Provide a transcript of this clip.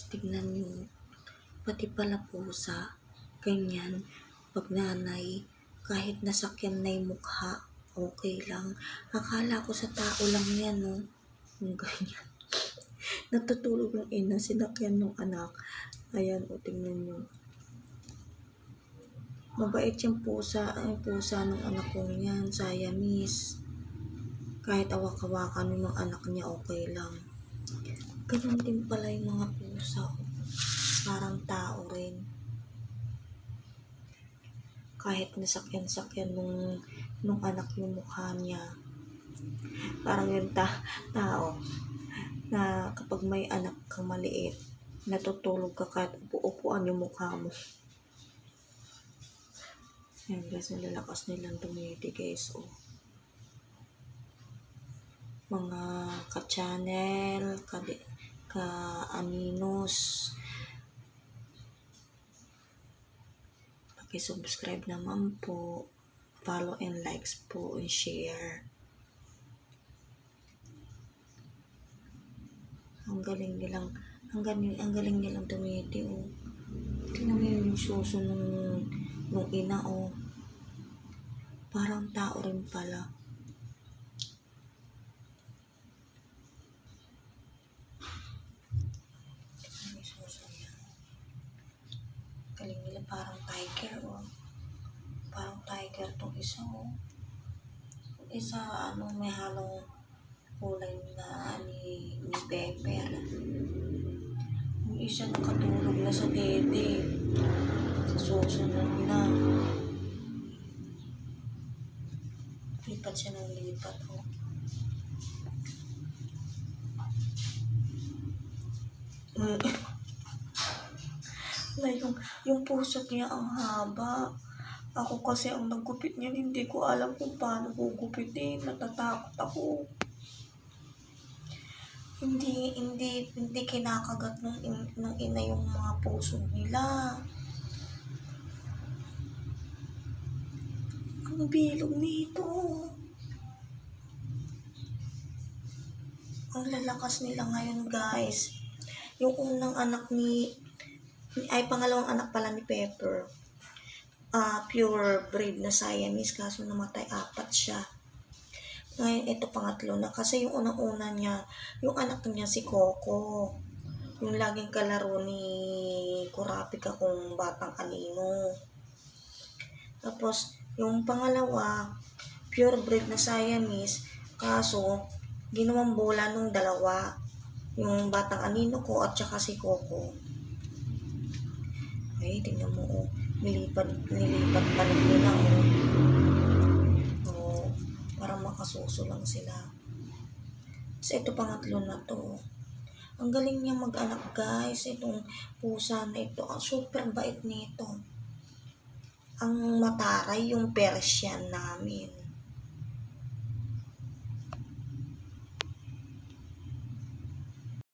Tignan nyo. Pati pala pusa. Ganyan. Pag nanay, kahit nasakyan na yung mukha, okay lang. Akala ko sa tao lang yan, no? Yung ganyan. Natutulog yung ina, sinakyan ng anak. Ayan, o, tingnan nyo. Mabait yung pusa. Ay, pusa ng anak kong yan, Siamese. Kahit awak-awakan ng anak niya, okay lang. Ganun din pala yung mga pusa. Parang tao rin. Kahit nasakyan-sakyan nung anak yung mukha niya. Parang yung tao na kapag may anak kang maliit, natutulog ka kahit upo-upuan yung mukha mo. Yan guys, nalalakas nilang tumiti guys. Oh. Mga ka-channel, ka-aminos. Paki-subscribe naman po. Follow and likes po and share. Ang galing nilang tumiti, oh. Tingnan mo yung suso nung ina, oh. Parang tao rin pala. Tingnan mo yung suso niya. Galing nila, parang tiger, oh. Parang tiger tong isa, oh. Yung isa, may halong kulay na ni Pepper. Yung isa nakatulog na sa dede. Sa susunod na. Lipat siya ng lipat, oh. Yung pusot niya ang haba. Ako kasi ang naggupit niya, hindi ko alam kung paano gugupitin. Natatakot ako. Hindi kinakagat nung ina yung mga puso nila. Ang bilog nito. Ang lalakas nila ngayon, guys. Yung unang anak pangalawang anak pala ni Pepper. Pure breed na Siamese, kaso namatay 4 siya. Ngayon, ito pangatlo na. Kasi yung unang-una niya, yung anak niya si Coco. Yung laging kalaro ni Kurapika kung batang kanino. Tapos, yung pangalawa, pure breed na Siamese. Kaso, ginawang bola nung dalawa. Yung batang anino ko at saka si Coco. Ay, tingnan mo, oh. Nilipat pa ng nila, oh. Parang makasuso lang sila. So, ito pangatlo na to. Ang galing niya mag-anak, guys. Itong pusa na ito. Ang super bait nito. Ang mataray yung Persian namin.